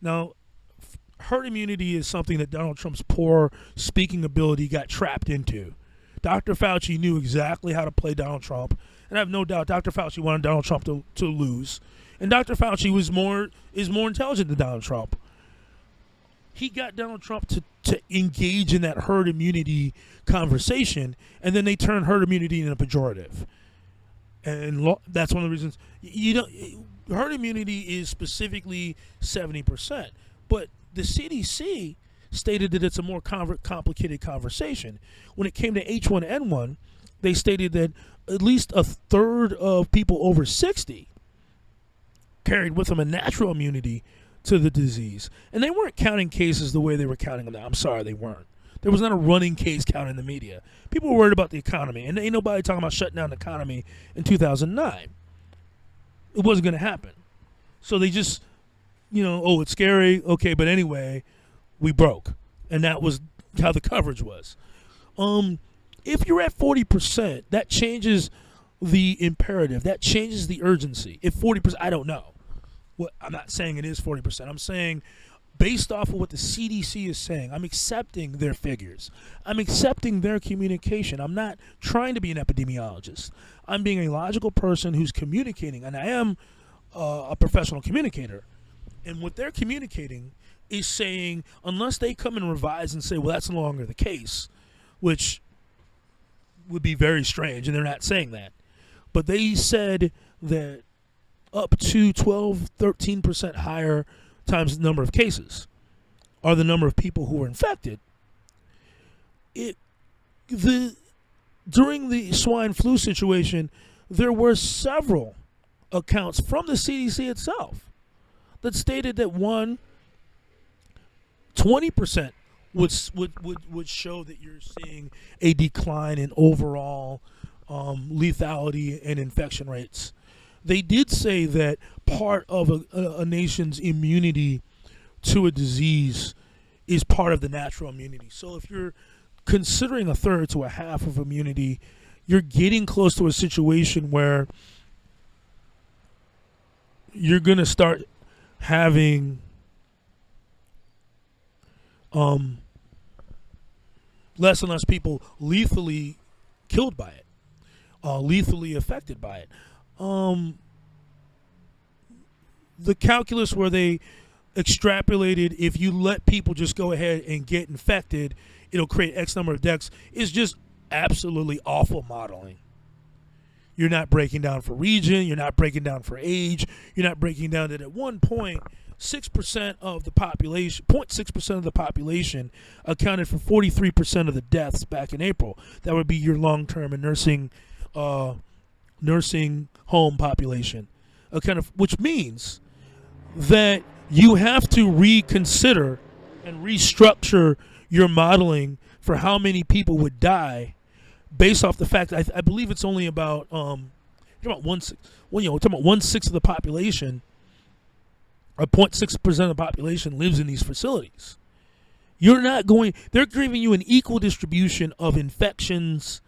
Now, herd immunity is something that Donald Trump's poor speaking ability got trapped into. Dr. Fauci knew exactly how to play Donald Trump, and I have no doubt Dr. Fauci wanted Donald Trump to lose. And Dr. Fauci is more intelligent than Donald Trump. He got Donald Trump to engage in that herd immunity conversation, and then they turned herd immunity into a pejorative. And that's one of the reasons you don't. Herd immunity is specifically 70%, but the CDC stated that it's a more complicated conversation. When it came to H1N1, they stated that at least a third of people over 60 carried with them a natural immunity to the disease. And they weren't counting cases the way they were counting them now. I'm sorry, they weren't. There was not a running case count in the media. People were worried about the economy, and ain't nobody talking about shutting down the economy in 2009. It wasn't going to happen. So they just, oh, it's scary. Okay, but anyway, we broke. And that was how the coverage was. If you're at 40%, that changes the imperative. That changes the urgency. If 40%, I don't know. I'm not saying it is 40%. I'm saying based off of what the CDC is saying, I'm accepting their figures. I'm accepting their communication. I'm not trying to be an epidemiologist. I'm being a logical person who's communicating, and I am a professional communicator. And what they're communicating is saying, unless they come and revise and say, well, that's no longer the case, which would be very strange, and they're not saying that. But they said that up to 12, 13% higher times the number of cases are the number of people who were infected. During the swine flu situation, there were several accounts from the CDC itself that stated that 20% would show that you're seeing a decline in overall lethality and infection rates. They did say that part of a nation's immunity to a disease is part of the natural immunity. So if you're considering a third to a half of immunity, you're getting close to a situation where you're going to start having less and less people lethally killed by it, lethally affected by it. The calculus where they extrapolated if you let people just go ahead and get infected, it'll create X number of deaths is just absolutely awful modeling. You're not breaking down for region. You're not breaking down for age. You're not breaking down that at one point, 6% of the population, 0.6% of the population accounted for 43% of the deaths back in April. That would be your long-term and nursing home population, which means that you have to reconsider and restructure your modeling for how many people would die based off the fact that I believe it's only about we're talking about 1/6 of the population, or 0.6% of the population lives in these facilities. They're giving you an equal distribution of infections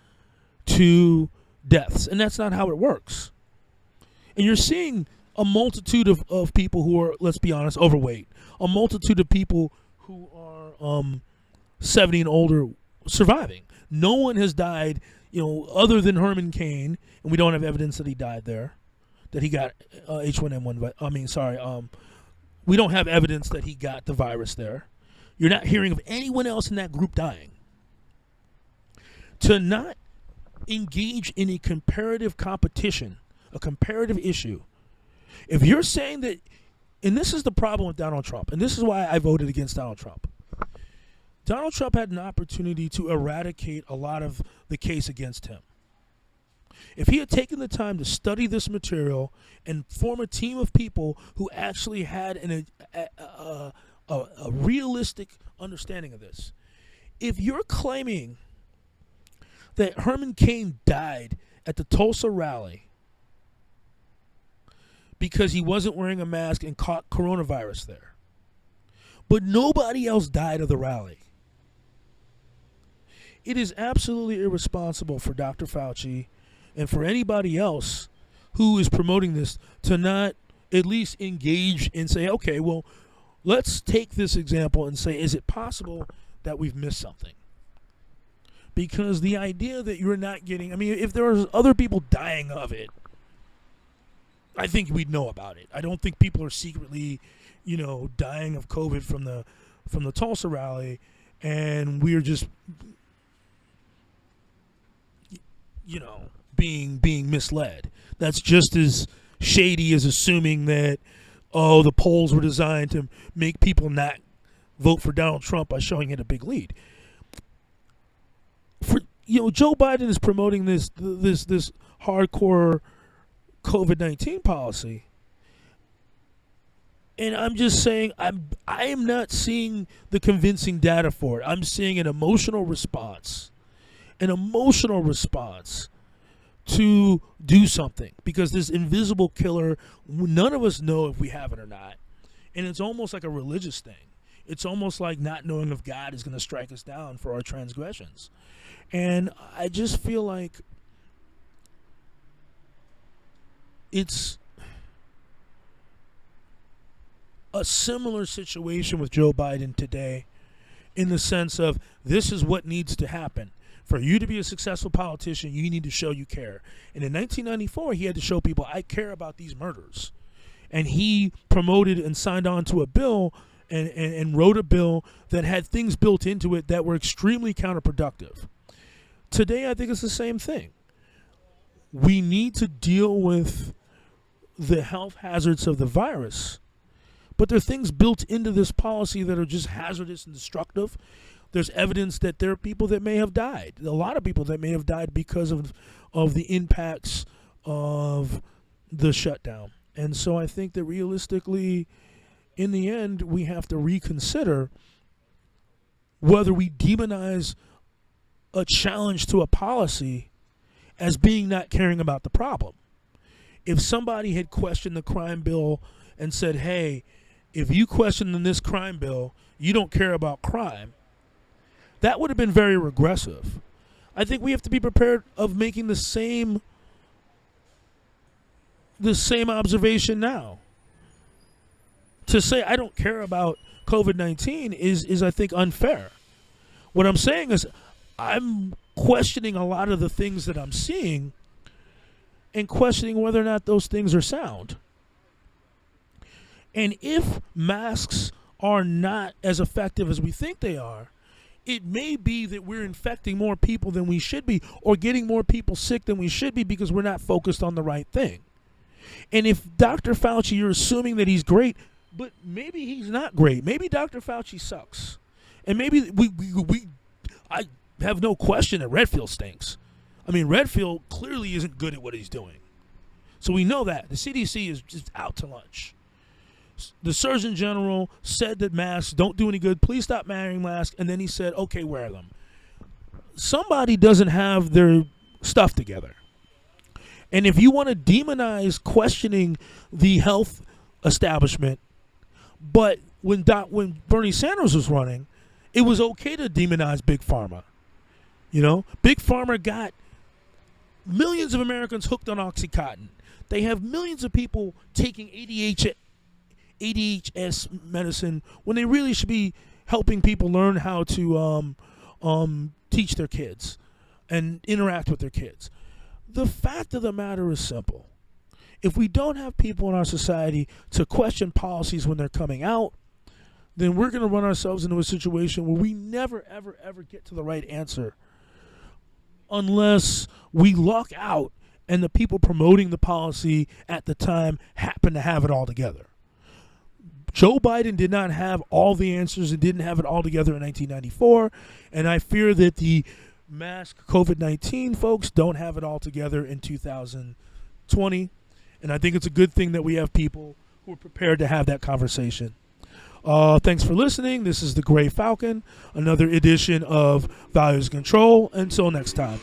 to deaths, and that's not how it works. And you're seeing a multitude of people who are, let's be honest, overweight, a multitude of people who are 70 and older surviving. No one has died, other than Herman Cain, and we don't have evidence that he died there, that he got H1N1. We don't have evidence that he got the virus there. You're not hearing of anyone else in that group dying. To not engage in a comparative competition, a comparative issue, if you're saying that, and this is the problem with Donald Trump, and this is why I voted against Donald Trump. Donald Trump had an opportunity to eradicate a lot of the case against him. If he had taken the time to study this material and form a team of people who actually had a realistic understanding of this, if you're claiming that Herman Cain died at the Tulsa rally because he wasn't wearing a mask and caught coronavirus there, but nobody else died of the rally, it is absolutely irresponsible for Dr. Fauci and for anybody else who is promoting this to not at least engage and say, okay, well, let's take this example and say, is it possible that we've missed something? Because the idea that you're not getting, I mean, if there was other people dying of it, I think we'd know about it. I don't think people are secretly, dying of COVID from the Tulsa rally, and we're just, being misled. That's just as shady as assuming that, the polls were designed to make people not vote for Donald Trump by showing it a big lead. Joe Biden is promoting this hardcore COVID-19 policy, and I'm just saying I am not seeing the convincing data for it. I'm seeing an emotional response to do something, because this invisible killer, none of us know if we have it or not, and it's almost like a religious thing. It's almost like not knowing if God is going to strike us down for our transgressions. And I just feel like it's a similar situation with Joe Biden today, in the sense of, this is what needs to happen. For you to be a successful politician, you need to show you care. And in 1994, he had to show people, I care about these murders. And he promoted and signed on to a bill and wrote a bill that had things built into it that were extremely counterproductive. Today, I think it's the same thing. We need to deal with the health hazards of the virus, but there are things built into this policy that are just hazardous and destructive. There's evidence that there are people that may have died, a lot of people that may have died because of the impacts of the shutdown. And so I think that realistically, in the end, we have to reconsider whether we demonize a challenge to a policy as being not caring about the problem. If somebody had questioned the crime bill and said, hey, if you question this crime bill, you don't care about crime, that would have been very regressive. I think we have to be prepared of making the same observation now. To say I don't care about COVID-19 is I think unfair. What I'm saying is I'm questioning a lot of the things that I'm seeing and questioning whether or not those things are sound. And if masks are not as effective as we think they are, it may be that we're infecting more people than we should be, or getting more people sick than we should be, because we're not focused on the right thing. And if Dr. Fauci, you're assuming that he's great, but maybe he's not great. Maybe Dr. Fauci sucks. And maybe I have no question that Redfield stinks. I mean, Redfield clearly isn't good at what he's doing. So we know that. The CDC is just out to lunch. The Surgeon General said that masks don't do any good. Please stop wearing masks. And then he said, okay, wear them. Somebody doesn't have their stuff together. And if you want to demonize questioning the health establishment, but when Bernie Sanders was running, it was okay to demonize Big Pharma. Big Pharma got millions of Americans hooked on OxyContin. They have millions of people taking ADHS medicine when they really should be helping people learn how to teach their kids and interact with their kids. The fact of the matter is simple. If we don't have people in our society to question policies when they're coming out, then we're going to run ourselves into a situation where we never, ever, ever get to the right answer unless we luck out and the people promoting the policy at the time happen to have it all together. Joe Biden did not have all the answers and didn't have it all together in 1994, and I fear that the mask COVID-19 folks don't have it all together in 2020. And I think it's a good thing that we have people who are prepared to have that conversation. Thanks for listening. This is the Gray Falcon, another edition of Values Control. Until next time.